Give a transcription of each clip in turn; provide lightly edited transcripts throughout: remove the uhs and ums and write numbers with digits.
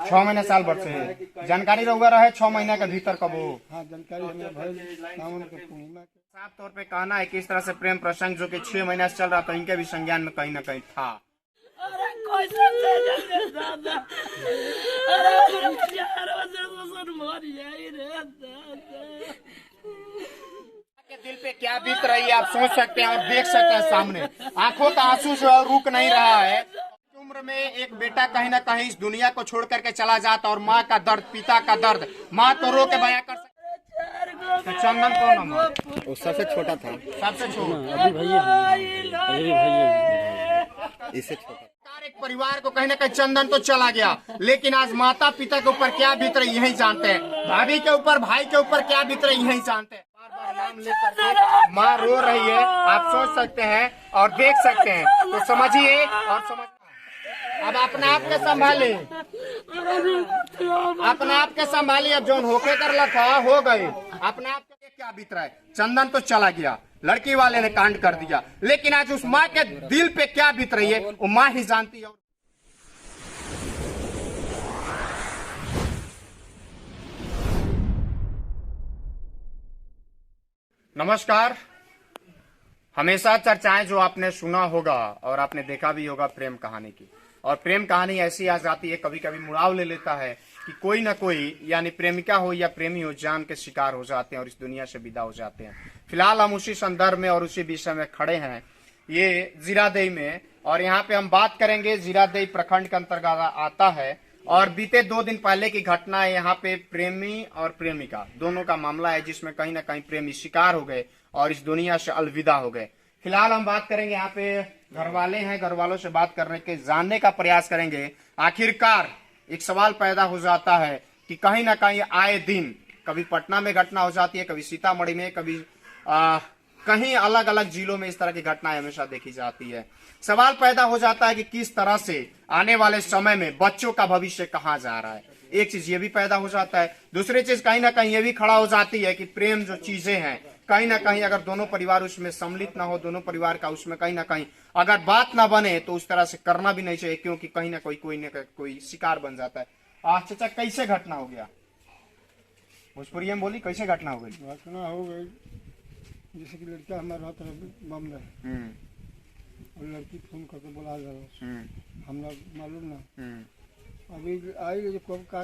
6 महीने साल भर से जानकारी रहुआ रहे 6 महीने के भीतर कब हो? हाँ, जानकारी हमें भइल सावन के पूर्णिमा के। साफ तौर पे कहना है कि इस तरह से प्रेम प्रसंग जो कि 6 महीने से चल रहा था इनके भी संज्ञान में कहीं न कहीं था। अरे कैसे चलेंगे दादा, अरे मर जाए रे दादा। के दिल पे क्या बीत रही है आप सोच सकते हैं और देख सकते हैं सामने आंखों का आंसू जो है रुक नहीं रहा है। उम्र में एक बेटा कहीं ना कहीं इस दुनिया को छोड़ करके चला जाता और माँ का दर्द, पिता का दर्द माँ तो रो के बयां कर सकती। तो चंदन कौन है? वो सबसे छोटा था, सबसे छोटा, अभी भैया इससे छोटा। एक परिवार को कहीं ना कहीं चंदन तो चला गया, लेकिन आज माता पिता के ऊपर क्या बीत रही यही जानते हैं, भाभी के ऊपर, भाई के ऊपर क्या बीत रही यही जानते हैं। बार बार नाम लेकर के माँ रो रही है, आप सोच सकते हैं और देख सकते हैं, तो समझिए और समझ। अब अपने आप के संभाले, अपने आप के संभालिए। अब जो होके कर लखा हो गए, अपने आप के क्या बीत रहा है। चंदन तो चला गया, लड़की वाले ने कांड कर दिया, लेकिन आज उस माँ के दिल पे क्या बीत रही है वो माँ ही जानती है। नमस्कार। हमेशा चर्चाएं जो आपने सुना होगा और आपने देखा भी होगा प्रेम कहानी की, और प्रेम कहानी ऐसी आ जाती है कभी कभी मुड़ाव ले लेता है कि कोई ना कोई यानी प्रेमिका हो या प्रेमी हो जान के शिकार हो जाते हैं और इस दुनिया से विदा हो जाते हैं। फिलहाल हम उसी संदर्भ में और उसी विषय में खड़े हैं, ये जीरादेई में, और यहाँ पे हम बात करेंगे। जीरादेई प्रखंड के अंतर्गत आता है और बीते 2 दिन पहले की घटना है। यहाँ पे प्रेमी और प्रेमिका दोनों का मामला है, जिसमें कहीं ना कहीं प्रेमी शिकार हो गए और इस दुनिया से अलविदा हो गए। फिलहाल हम बात करेंगे, यहाँ पे घर वाले हैं, घर वालों से बात करने के जानने का प्रयास करेंगे। आखिरकार एक सवाल पैदा हो जाता है कि कहीं ना कहीं आए दिन कभी पटना में घटना हो जाती है, कभी सीतामढ़ी में, कभी कहीं अलग अलग जिलों में इस तरह की घटनाएं हमेशा देखी जाती है। सवाल पैदा हो जाता है कि किस तरह से आने वाले समय में बच्चों का भविष्य कहाँ जा रहा है। एक चीज ये भी पैदा हो जाता है, दूसरी चीज कहीं ना कहीं ये भी खड़ा हो जाती है कि प्रेम जो चीजें हैं, कहीं ना कहीं अगर दोनों परिवार उसमें सम्मिलित ना हो, दोनों परिवार का उसमें कहीं ना कहीं अगर बात ना बने तो उस तरह से करना भी नहीं चाहिए, क्योंकि कहीं ना कोई शिकार बन जाता है। चाचा कैसे घटना हो गया? भोजपुरी में बोली, कैसे घटना हो गई? घटना हो गई जैसे कि लड़का हमारा रहता है बॉम्बे, और लड़की फोन करके बुला रहा, हमरा मालूम ना। अभी आई जो कब का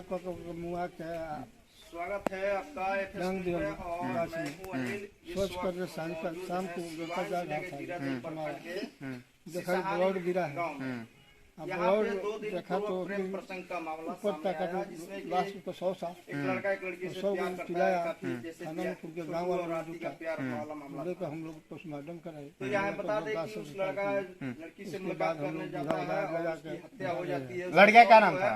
मुआ के स्वागत है आपका रंग दिया सोच कर शाम को लड़का जा रहा था, देखा ब्लड गिरा है। अब ब्लड देखा तो ऊपर तक लास्ट तो 100 साल 100 चिल्लाया, थाना में उनके गाँव वालों ने जुटा, लेकर हम लोग पोस्टमार्टम कराए। लड़के का नाम था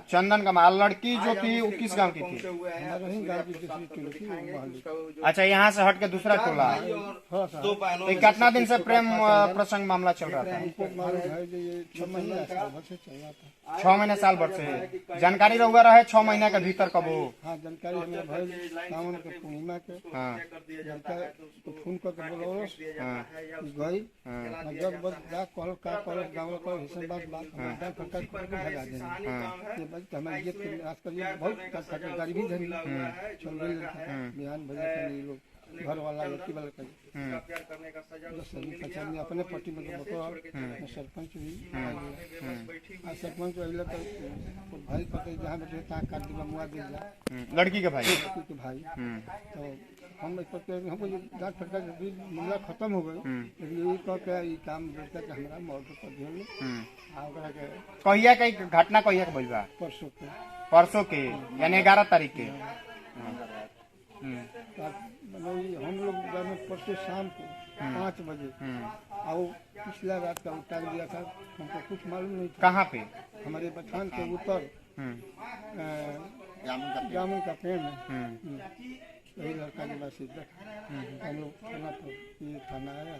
चंदन का माल। लड़की जो थी वो किस गांव की थी? हमारे ही गाँव की। अच्छा, यहाँ से हट के दूसरा टोला। तो कितना दिन से प्रेम प्रसंग मामला चल रहा था? 6 महीने से चल रहा था। 6 महीने साल भर से जानकारी रहुआ रहे 6 महीने के भीतर कब हो? हाँ, जानकारी हमें भइल सावन के पूर्णिमा के। हाँ, लड़का तो फोन करके बोलौलस, गई जब बस जा कहल का कहल गाँव का हिस्सा बात मैदान फटका करके भगा देना। ये बस हमारे ये रात करिए बहुत गाड़ी भी धरी चल गई। बिहान भैया के लोग घर वाला लड़की वाला का अपने पट्टी में सरपंच भी सरपंच अगले तो भाई कहते जहाँ बैठे काट दिया मुआ दिया लड़की के भाई के भाई। तो हम हमको डाक फटका मामला खत्म हो गए, लेकिन यही कह के ये काम लड़का के हमारा मॉडल कर दिया। कहिया कई घटना कहिया के भइल बा? परसों के यानी 11 तारीख के। हम लोग परसों शाम को 5 बजे और पिछला रात का उतार दिया था, हमको कुछ मालूम नहीं था। कहाँ पे? हमारे बथान के ऊपर जामुन का पेड़ में वही लड़का के पास देखा। हम लोग थाना पर ये थाना आया,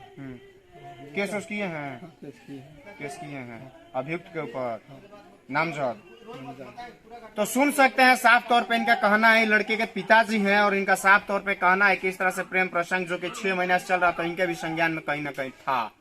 केस किए हैं, केस किए हैं अभियुक्त के ऊपर नामजद। तो सुन सकते हैं साफ तौर पे इनका कहना है, लड़के के पिताजी हैं और इनका साफ तौर पे कहना है कि इस तरह से प्रेम प्रसंग जो कि 6 महीने से चल रहा था इनके भी संज्ञान में कहीं ना कहीं था।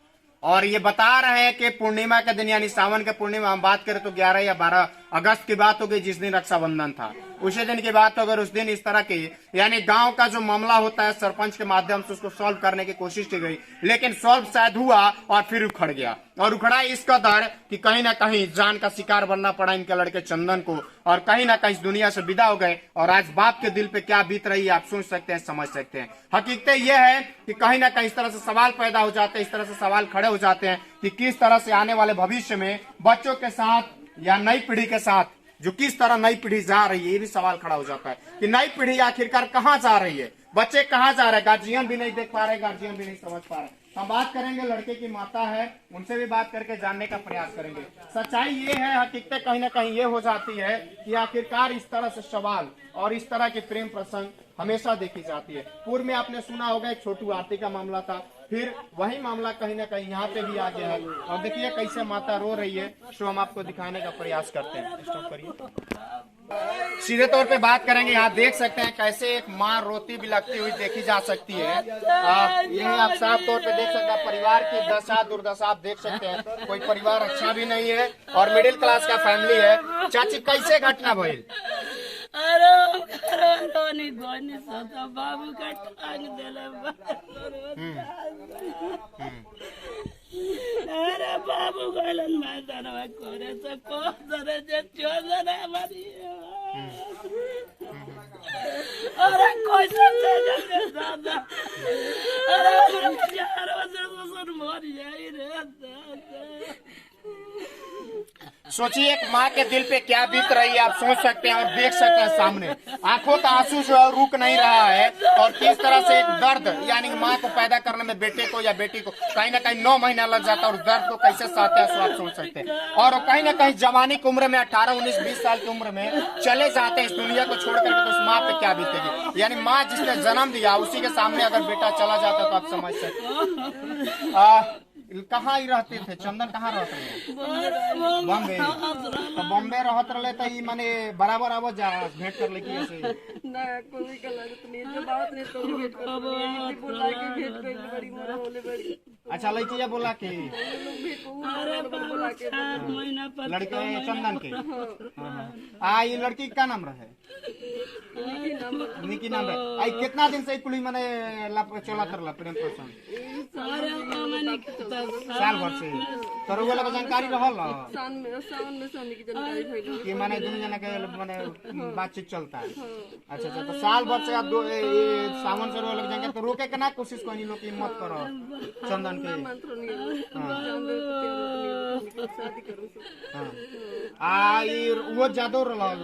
और ये बता रहे हैं कि पूर्णिमा के दिन यानी सावन के पूर्णिमा हम बात करें तो 11 या 12 अगस्त की बात हो गई जिस दिन रक्षाबंधन था, उसी दिन की बात अगर उस दिन इस तरह की यानी गांव का जो मामला होता है सरपंच के माध्यम से उसको सॉल्व करने की कोशिश की गई, लेकिन सॉल्व शायद हुआ और फिर उखड़ गया। और उखड़ा इस कदर कि कहीं ना कहीं जान का शिकार बनना पड़ा इनके लड़के चंदन को, और कहीं ना कहीं इस दुनिया से विदा हो गए। और आज बाप के दिल पे क्या बीत रही है आप सोच सकते हैं, समझ सकते हैं। हकीकत यह है कि कहीं ना कहीं इस तरह से सवाल पैदा हो जाते हैं, इस तरह से सवाल खड़े हो जाते हैं कि किस तरह से आने वाले भविष्य में बच्चों के साथ या नई पीढ़ी के साथ जो किस तरह नई पीढ़ी जा रही है, ये भी सवाल खड़ा हो जाता है कि नई पीढ़ी आखिरकार कहाँ जा रही है, बच्चे कहाँ जा रहे हैं, गार्जियन भी नहीं देख पा रहे, गार्जियन भी नहीं समझ पा रहे। हम बात करेंगे, लड़के की माता है उनसे भी बात करके जानने का प्रयास करेंगे। सच्चाई ये है, हकीकत कहीं ना कहीं ये हो जाती है कि आखिरकार इस तरह से सवाल और इस तरह के प्रेम प्रसंग हमेशा देखी जाती है। पूर्व में आपने सुना होगा एक छोटू आरती का मामला था, फिर वही मामला कहीं ना कहीं यहाँ पे भी आ गया है। और देखिए कैसे माता रो रही है, तो हम आपको दिखाने का प्रयास करते हैं। स्टॉप करिए। सीधे तौर पे बात करेंगे, यहाँ देख सकते हैं कैसे एक माँ रोती बिलखती हुई देखी जा सकती है। यह आप साफ तौर पे देख सकते हैं, परिवार की दशा दुर्दशा आप देख सकते हैं। कोई परिवार अच्छा भी नहीं है और मिडिल क्लास का फैमिली है। चाची कैसे घटना भइल? अरे गोनी सोता बाबू का टांग देले अरे बाबू गलन मैदान में करे से को दरे जे चोदर हमारी अरे कोई से जे दादा अरे यार वजन मर जाई रे दादा। सोचिए एक माँ के दिल पे क्या बीत रही है, आप सोच सकते हैं और देख सकते हैं सामने आंखों का आंसू जो है रुक नहीं रहा है। और किस तरह से एक दर्द यानी माँ को पैदा करने में बेटे को या बेटी को कहीं ना कहीं 9 महीना लग जाता है और दर्द को कैसे सहते हैं आप सोच सकते हैं। और कहीं ना कहीं जवानी की उम्र में 18, 19, 20 साल की उम्र में चले जाते हैं इस दुनिया को छोड़ करके, तो उस माँ पे क्या बीतेगी। यानी माँ जिसने जन्म दिया उसी के सामने अगर बेटा चला जाता तो आप समझ सकते। कहाँ ही रहते थे चंदन, कहाँ रहते हैं? बॉम्बे। तो बॉम्बे रहत रहे तो ये माने बराबर आवाज जा भेंट कर लेकी ऐसे ना कोई का लागत नहीं, जो बात नहीं तो भेंट कर ये बोला कि भेंट कर बड़ी मोरा होले बड़ी। अच्छा लड़किया बोला कि अरे बोला के महीना पर लड़के चंदन के। ये लड़की का नाम रहे? निकी नाम रहे। आई कितना दिन से कुली माने चला तरला प्रेम प्रसंग? साल भर से। तो रोग लगा जानकारी रहल सावन में सानी की जानकारी भइल कि माने दोनों जना के माने बातचीत चलता है। अच्छा अच्छा, तो साल भर से आप दो सावन से रोग लग जाएंगे तो रोके के ना कोशिश कोई लोग की मत करो चंदन के। मंत्र नहीं जान दे शादी करूं तो वो जादू रहल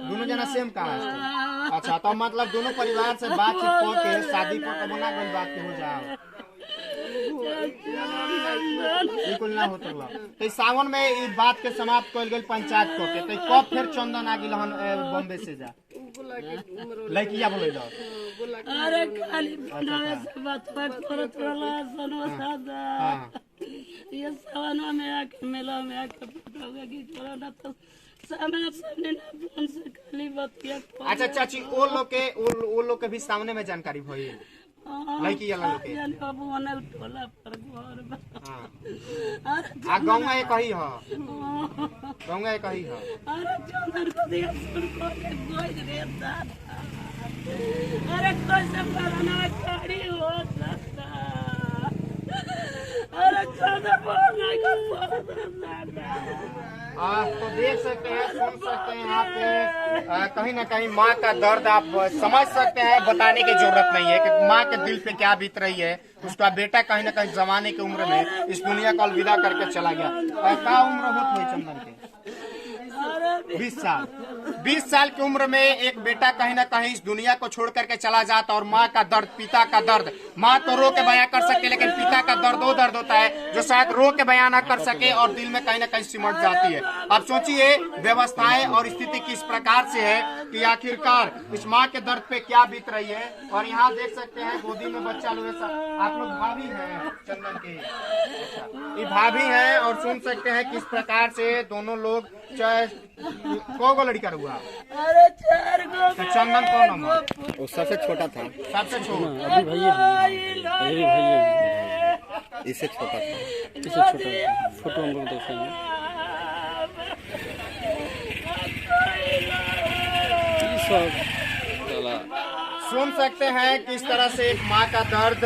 दोनों जना सेम कास्ट। अच्छा, तो मतलब दोनों परिवार से बातचीत करके शादी पर बना कोई बात हो जाए बिल्कुल ना होता। तो सावन में इस बात के समाप्त कर गई पंचायत को के, तो कब फिर चंदन आ गई बॉम्बे से जा लड़किया बोले जाओ। अरे खाली बनावे से बात करत रहला सनो सादा ये सावन में आके मेला में आके फोटो की करना तो सामने ना फोन से खाली बतिया। अच्छा चाची, वो लोग के भी सामने में जानकारी भई लड़की वाला लोग के बाबू बनल टोला पर घर बा। आ गांव एक ही ह, गांव एक ही ह। अरे चंदन को दिया सुन को के गोद रे दादा। अरे कैसे करना गाड़ी हो दादा। अरे चंदन बोलना का दादा। तो देख सकते हैं, सुन सकते हैं यहाँ पे कहीं ना कहीं माँ का दर्द आप समझ सकते हैं। बताने की जरूरत नहीं है कि माँ के दिल पे क्या बीत रही है। उसका बेटा कहीं ना कहीं जमाने की उम्र में इस दुनिया को अलविदा करके चला गया। क्या उम्र होती है चंदन के? 20 साल। 20 साल की उम्र में एक बेटा कहीं ना कहीं इस दुनिया को छोड़ करके चला जाता और माँ का दर्द, पिता का दर्द, माँ तो रो के बयां कर सकते लेकिन पिता का दर्द वो दर्द होता है जो शायद रो के बयां ना कर सके और दिल में कहीं ना कहीं सिमट जाती है। अब सोचिए व्यवस्थाएं और स्थिति किस प्रकार से है कि आखिरकार इस माँ के दर्द पे क्या बीत रही है। और यहाँ देख सकते हैं गोदी में बच्चा लोग, आप लोग भाभी हैं चंदन के? ये भाभी है और सुन सकते हैं किस प्रकार से दोनों लोग को लड़का हुआ। अरे 4 गो तो चंदन कौन नंबर? वो सबसे छोटा था, सबसे छोटा। अभी भैया इससे छोटा था, इससे छोटा फोटो हम लोग देखेंगे। सुन सकते हैं किस तरह से एक माँ का दर्द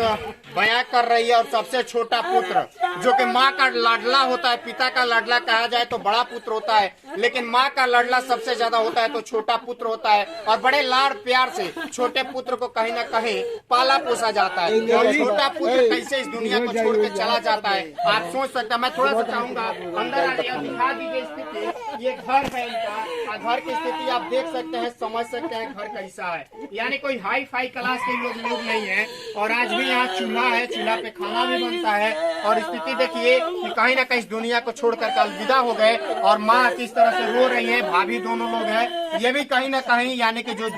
बयां कर रही है। और सबसे छोटा पुत्र जो कि माँ का लाडला होता है, पिता का लाडला कहा जाए तो बड़ा पुत्र होता है, लेकिन माँ का लाडला सबसे ज्यादा होता है तो छोटा पुत्र होता है। और बड़े लाड़ प्यार से छोटे पुत्र को कहीं ना कहीं पाला पोसा जाता है। और छोटा पुत्र कैसे इस दुनिया को छोड़ के चला जाता है, आप सोच सकते हैं। मैं थोड़ा सा चाहूंगा अंदर आइए, दिखा दीजिए स्थिति। ये घर है इनका, घर की स्थिति आप देख सकते हैं, समझ सकते हैं घर कैसा है। यानी कोई हाई फाई क्लास के लोग नहीं है। और आज भी यहाँ चूल्हा है, चूल्हा पे खाना भी बनता है। और स्थिति देखिए कि कहीं ना कहीं इस दुनिया को छोड़कर कल विदा हो गए। और माँ किस तरह से रो रही है, भाभी दोनों लोग हैं। ये भी कहीं ना कहीं यानी कि जो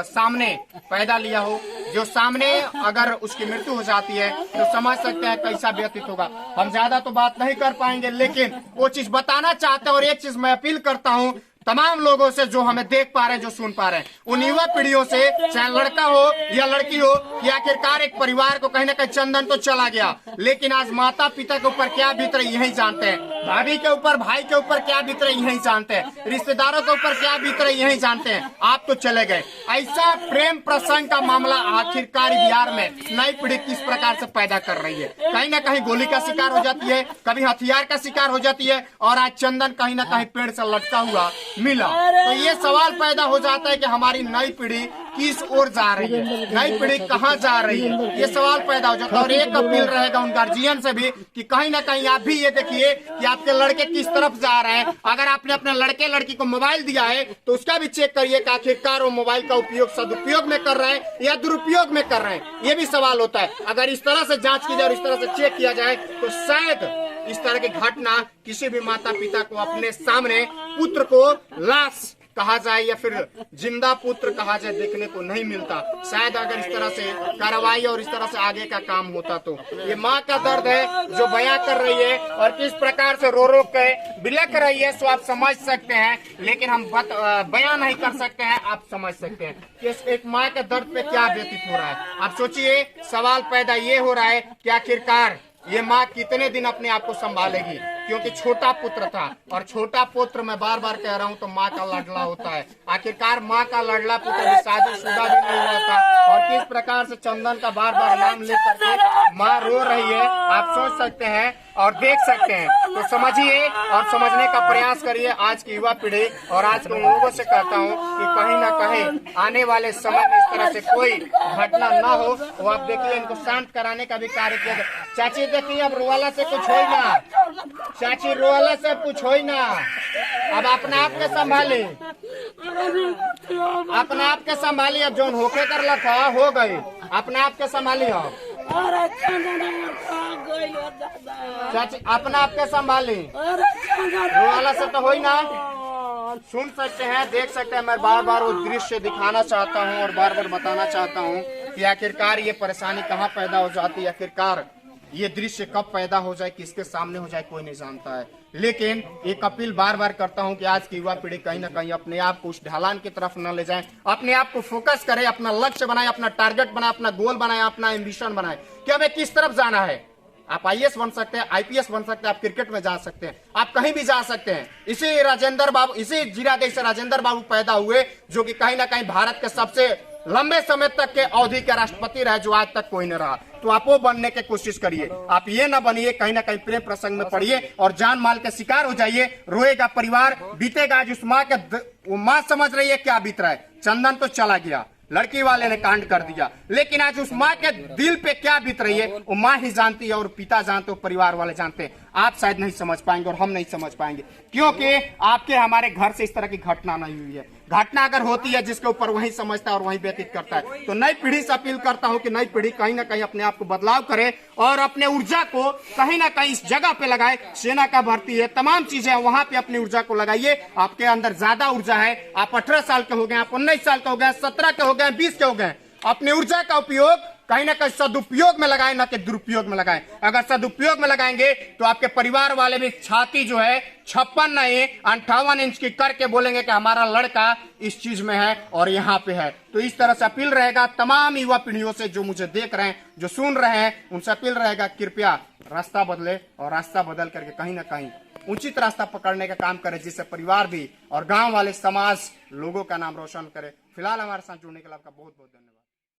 सामने पैदा लिया हो, जो सामने अगर उसकी मृत्यु हो जाती है तो समझ सकते हैं कैसा व्यतीत होगा। हम ज्यादा तो बात नहीं कर पाएंगे, लेकिन वो चीज बताना चाहते हैं। और एक चीज मैं अपील करता हूँ तमाम लोगों से जो हमें देख पा रहे हैं, जो सुन पा रहे हैं, उन युवा पीढ़ियों से, चाहे लड़का हो या लड़की हो, कि आखिरकार एक परिवार को कहीं ना कहीं चंदन तो चला गया, लेकिन आज माता पिता के ऊपर क्या बीत रही यही जानते हैं, भाभी के ऊपर, भाई के ऊपर क्या बीत रही यही जानते हैं, रिश्तेदारों के ऊपर क्या बीत रही यही जानते हैं। आप तो चले गए। ऐसा प्रेम प्रसंग का मामला आखिरकार बिहार में नई पीढ़ी किस प्रकार से पैदा कर रही है। कहीं ना कहीं गोली का शिकार हो जाती है, कभी हथियार का शिकार हो जाती है, और आज चंदन कहीं ना कहीं पेड़ से लटका हुआ मिला। तो ये सवाल पैदा हो जाता है कि हमारी नई पीढ़ी किस ओर जा रही है, नई पीढ़ी कहाँ जा रही है, ये सवाल पैदा हो जाता है। और एक अपील रहेगा उन गार्जियन से भी कि कहीं ना कहीं आप भी ये देखिए कि आपके लड़के किस तरफ जा रहे हैं। अगर आपने अपने लड़के लड़की को मोबाइल दिया है तो उसका भी चेक करिए कि आखिरकार वो मोबाइल का उपयोग सदुपयोग में कर रहे हैं या दुरुपयोग में कर रहे हैं। ये भी सवाल होता है। अगर इस तरह से जांच की जाए और इस तरह से चेक किया जाए तो शायद इस तरह की घटना किसी भी माता पिता को अपने सामने पुत्र को लाश कहा जाए या फिर जिंदा पुत्र कहा जाए देखने को नहीं मिलता। शायद अगर इस तरह से कार्रवाई और इस तरह से आगे का काम होता तो। ये माँ का दर्द है जो बयां कर रही है और किस प्रकार से रो रो के बिलख रही है, सो आप समझ सकते हैं। लेकिन हम बयां नहीं कर सकते हैं, आप समझ सकते हैं कि एक माँ के दर्द पे क्या व्यतीत हो रहा है। आप सोचिए, सवाल पैदा ये हो रहा है कि आखिरकार ये माँ कितने दिन अपने आप को संभालेगी, क्योंकि छोटा पुत्र था। और छोटा पुत्र मैं बार बार कह रहा हूँ तो माँ का लाडला होता है। आखिरकार माँ का लाडला पुत्र भी शादीशुदा भी नहीं हुआ था। और किस प्रकार से चंदन का बार बार नाम लेकर के माँ रो रही है, आप सोच सकते हैं और देख सकते हैं। तो समझिए और समझने का प्रयास करिए आज की युवा पीढ़ी। और आज के लोगों से कहता हूँ कि कहीं ना कहीं आने वाले समय में इस तरह से कोई घटना ना हो। वो आप देखिए, इनको शांत कराने का भी कार्य किया। चाची देखिए, अब रोवाला से कुछ हो ना, चाची रोवाला से कुछ हो ना। अब अपना आप के संभाली, अपना आप के संभाली। अब जो होके कर लखा हो गई, अपना आप के संभाली। अब चाची अपना आप के संभाली, रोवाला से तो हो ही ना। सुन सकते हैं, देख सकते हैं। मैं बार बार वो दृश्य दिखाना चाहता हूँ और बार बार बताना चाहता हूँ कि आखिरकार ये परेशानी कहाँ पैदा हो जाती है, आखिरकार ये दृश्य कब पैदा हो जाए, किसके सामने हो जाए, कोई नहीं जानता है। लेकिन एक अपील बार बार करता हूं कि आज की युवा पीढ़ी कहीं ना कहीं अपने आप को उस ढलान की तरफ न ले जाए, अपने आप को फोकस करे, अपना लक्ष्य बनाए, अपना टारगेट बनाए, अपना गोल बनाए, अपना एम्बिशन बनाए कि हमें किस तरफ जाना है। आप आईएएस बन सकते हैं, आईपीएस बन सकते हैं, आप क्रिकेट में जा सकते हैं, आप कहीं भी जा सकते हैं। इसी राजेंद्र बाबू, इसी जीरादेई से राजेंद्र बाबू पैदा हुए, जो कि कहीं ना कहीं भारत के सबसे लंबे समय तक के अवधि के राष्ट्रपति रहे, जो आज तक कोई न रहा। तो आप वो बनने की कोशिश करिए, आप ये न बनिए कहीं ना कहीं प्रेम प्रसंग में पड़िए और जान माल के शिकार हो जाइए। रोएगा परिवार, बीतेगा आज उस माँ के, वो माँ समझ रही है क्या बीत रहा है। चंदन तो चला गया, लड़की वाले ने कांड कर दिया, लेकिन आज उस माँ के दिल पे क्या बीत रही है वो माँ ही जानती है, और पिता जानते, परिवार वाले जानते हैं। आप शायद नहीं समझ पाएंगे और हम नहीं समझ पाएंगे, क्योंकि आपके हमारे घर से इस तरह की घटना नहीं हुई है। घटना अगर होती है जिसके ऊपर वही समझता है और वही व्यतीत करता है। तो नई पीढ़ी से अपील करता हूं कि नई पीढ़ी कहीं ना कहीं अपने आप को बदलाव करे और अपने ऊर्जा को कहीं ना कहीं इस जगह पे लगाए। सेना का भर्ती है, तमाम चीजें हैं, वहां पे अपनी ऊर्जा को लगाइए। आपके अंदर ज्यादा ऊर्जा है, आप 18 साल के हो गए, आप 19 साल के हो गए, 17 के हो गए, 20 के हो गए। अपनी ऊर्जा का उपयोग कहीं ना कहीं सदुपयोग में लगाएं, ना कि दुरुपयोग में लगाएं। अगर सदुपयोग में लगाएंगे तो आपके परिवार वाले भी छाती जो है 56 नहीं 58 इंच की करके बोलेंगे कि हमारा लड़का इस चीज में है और यहाँ पे है। तो इस तरह से अपील रहेगा तमाम युवा पीढ़ियों से, जो मुझे देख रहे हैं, जो सुन रहे हैं, उनसे अपील रहेगा कृपया रास्ता बदले और रास्ता बदल करके कहीं ना कहीं उचित रास्ता पकड़ने का काम करे, जिससे परिवार भी और गांव वाले समाज लोगों का नाम रोशन करे। फिलहाल हमारे साथ जुड़ने के लिए आपका बहुत बहुत धन्यवाद।